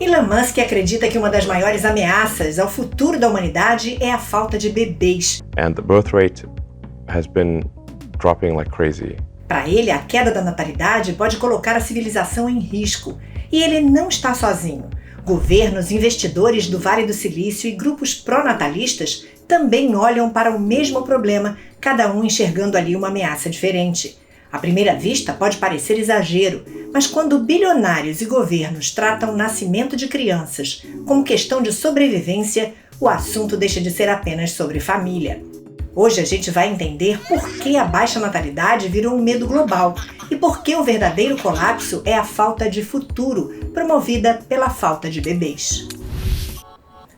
Elon Musk acredita que uma das maiores ameaças ao futuro da humanidade é a falta de bebês. And the birth rate has been dropping like crazy. Para ele, a queda da natalidade pode colocar a civilização em risco. E ele não está sozinho. Governos, investidores do Vale do Silício e grupos pró-natalistas também olham para o mesmo problema, cada um enxergando ali uma ameaça diferente. À primeira vista pode parecer exagero, mas quando bilionários e governos tratam o nascimento de crianças como questão de sobrevivência, o assunto deixa de ser apenas sobre família. Hoje a gente vai entender por que a baixa natalidade virou um medo global e por que o verdadeiro colapso é a falta de futuro promovida pela falta de bebês.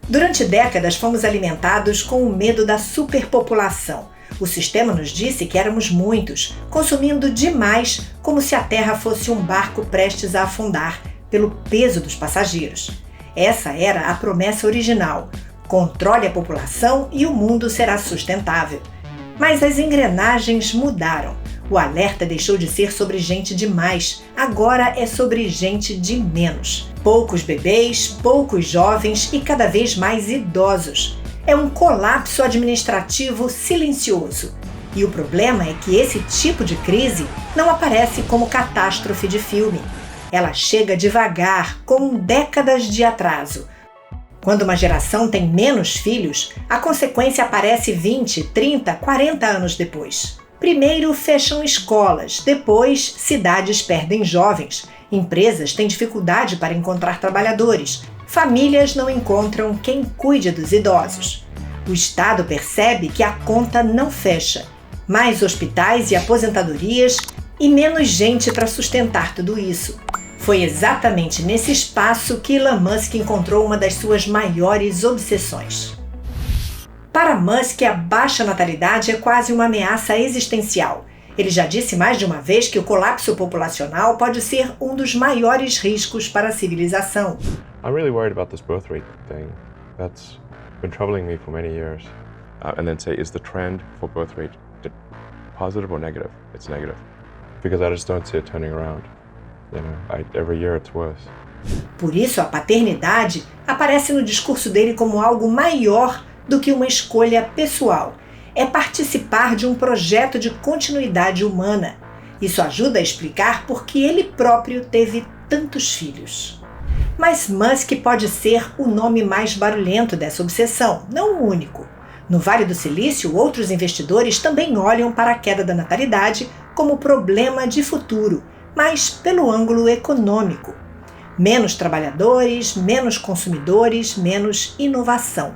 Durante décadas fomos alimentados com o medo da superpopulação. O sistema nos disse que éramos muitos, consumindo demais, como se a Terra fosse um barco prestes a afundar pelo peso dos passageiros. Essa era a promessa original. Controle a população e o mundo será sustentável. Mas as engrenagens mudaram. O alerta deixou de ser sobre gente demais, agora é sobre gente de menos. Poucos bebês, poucos jovens e cada vez mais idosos. É um colapso administrativo silencioso. E o problema é que esse tipo de crise não aparece como catástrofe de filme. Ela chega devagar, com décadas de atraso. Quando uma geração tem menos filhos, a consequência aparece 20, 30, 40 anos depois. Primeiro fecham escolas, depois cidades perdem jovens, empresas têm dificuldade para encontrar trabalhadores, famílias não encontram quem cuide dos idosos. O Estado percebe que a conta não fecha. Mais hospitais e aposentadorias e menos gente para sustentar tudo isso. Foi exatamente nesse espaço que Elon Musk encontrou uma das suas maiores obsessões. Para Musk, a baixa natalidade é quase uma ameaça existencial. Ele já disse mais de uma vez que o colapso populacional pode ser um dos maiores riscos para a civilização. I'm really worried about this birth rate thing. That's been troubling me for many years. And then say, is the trend for birth rate positive or negative? It's negative. Because I just don't see it turning around. You know, every year it's worse. Por isso, a paternidade aparece no discurso dele como algo maior do que uma escolha pessoal. É participar de um projeto de continuidade humana. Isso ajuda a explicar por que ele próprio teve tantos filhos. Mas Musk pode ser o nome mais barulhento dessa obsessão, não o único. No Vale do Silício, outros investidores também olham para a queda da natalidade como problema de futuro, mas pelo ângulo econômico. Menos trabalhadores, menos consumidores, menos inovação.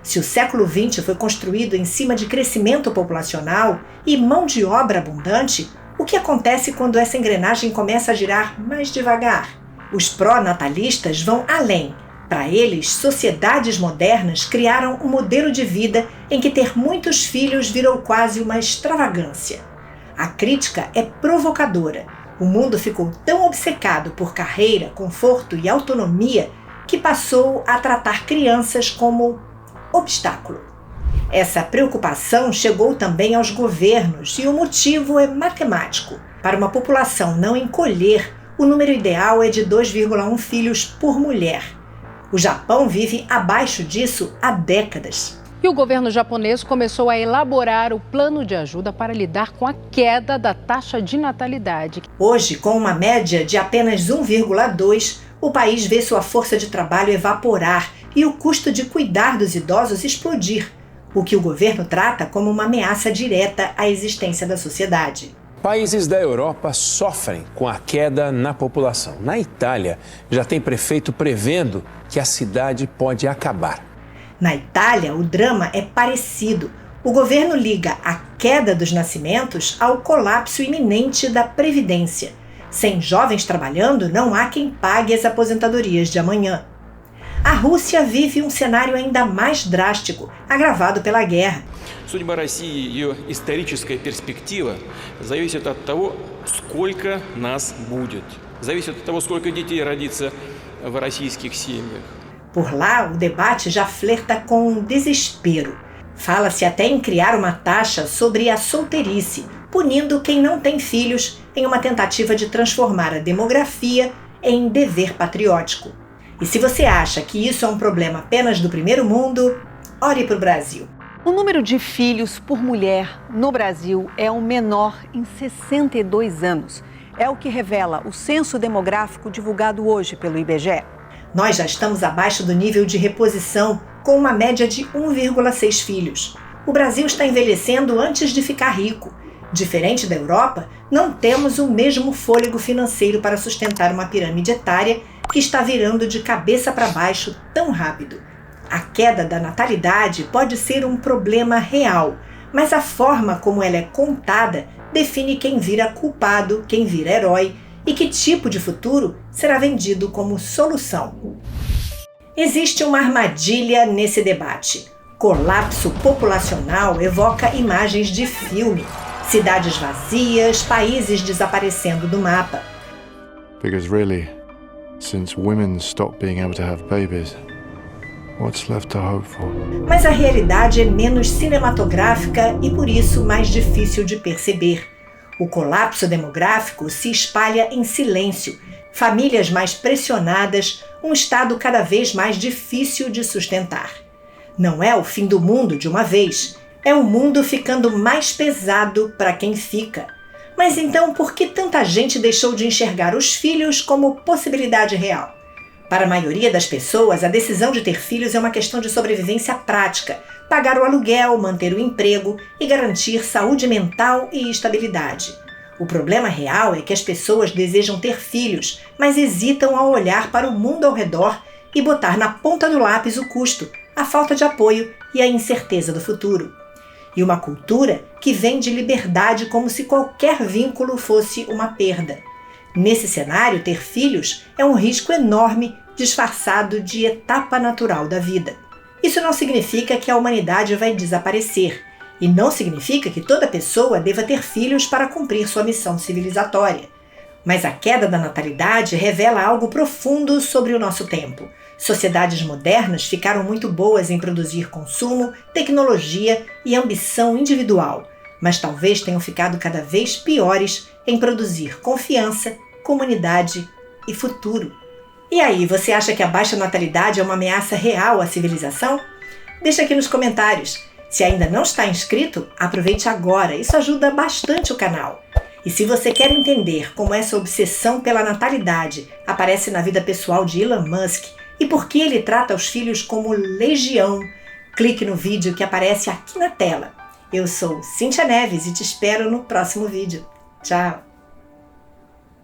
Se o século XX foi construído em cima de crescimento populacional e mão de obra abundante, o que acontece quando essa engrenagem começa a girar mais devagar? Os pró-natalistas vão além. Para eles, sociedades modernas criaram um modelo de vida em que ter muitos filhos virou quase uma extravagância. A crítica é provocadora. O mundo ficou tão obcecado por carreira, conforto e autonomia que passou a tratar crianças como obstáculo. Essa preocupação chegou também aos governos e o motivo é matemático. Para uma população não encolher, o número ideal é de 2,1 filhos por mulher. O Japão vive abaixo disso há décadas. E o governo japonês começou a elaborar o plano de ajuda para lidar com a queda da taxa de natalidade. Hoje, com uma média de apenas 1,2, o país vê sua força de trabalho evaporar e o custo de cuidar dos idosos explodir, o que o governo trata como uma ameaça direta à existência da sociedade. Países da Europa sofrem com a queda na população. Na Itália, já tem prefeito prevendo que a cidade pode acabar. Na Itália, o drama é parecido. O governo liga a queda dos nascimentos ao colapso iminente da Previdência. Sem jovens trabalhando, não há quem pague as aposentadorias de amanhã. A Rússia vive um cenário ainda mais drástico, agravado pela guerra. Судьба России и ее историческая перспектива зависит от того, сколько нас будет. Зависит от того, сколько детей родится в российских семьях. Por lá, o debate já flerta com desespero. Fala-se até em criar uma taxa sobre a solteirice, punindo quem não tem filhos em uma tentativa de transformar a demografia em dever patriótico. E se você acha que isso é um problema apenas do primeiro mundo, olhe para o Brasil. O número de filhos por mulher no Brasil é o menor em 62 anos. É o que revela o censo demográfico divulgado hoje pelo IBGE. Nós já estamos abaixo do nível de reposição, com uma média de 1,6 filhos. O Brasil está envelhecendo antes de ficar rico. Diferente da Europa, não temos o mesmo fôlego financeiro para sustentar uma pirâmide etária que está virando de cabeça para baixo tão rápido. A queda da natalidade pode ser um problema real, mas a forma como ela é contada define quem vira culpado, quem vira herói e que tipo de futuro será vendido como solução. Existe uma armadilha nesse debate. Colapso populacional evoca imagens de filme. Cidades vazias, países desaparecendo do mapa. Because really, since women stopped being able to have babies, what's left to hope for? Mas a realidade é menos cinematográfica e por isso mais difícil de perceber. O colapso demográfico se espalha em silêncio. Famílias mais pressionadas, um estado cada vez mais difícil de sustentar. Não é o fim do mundo de uma vez, é o mundo ficando mais pesado para quem fica. Mas então por que tanta gente deixou de enxergar os filhos como possibilidade real? Para a maioria das pessoas, a decisão de ter filhos é uma questão de sobrevivência prática, pagar o aluguel, manter o emprego e garantir saúde mental e estabilidade. O problema real é que as pessoas desejam ter filhos, mas hesitam ao olhar para o mundo ao redor e botar na ponta do lápis o custo, a falta de apoio e a incerteza do futuro. E uma cultura que vende liberdade como se qualquer vínculo fosse uma perda. Nesse cenário, ter filhos é um risco enorme disfarçado de etapa natural da vida. Isso não significa que a humanidade vai desaparecer, e não significa que toda pessoa deva ter filhos para cumprir sua missão civilizatória. Mas a queda da natalidade revela algo profundo sobre o nosso tempo. Sociedades modernas ficaram muito boas em produzir consumo, tecnologia e ambição individual, mas talvez tenham ficado cada vez piores em produzir confiança, comunidade e futuro. E aí, você acha que a baixa natalidade é uma ameaça real à civilização? Deixa aqui nos comentários. Se ainda não está inscrito, aproveite agora, isso ajuda bastante o canal. E se você quer entender como essa obsessão pela natalidade aparece na vida pessoal de Elon Musk e por que ele trata os filhos como legião, clique no vídeo que aparece aqui na tela. Eu sou Cíntia Neves e te espero no próximo vídeo. Tchau!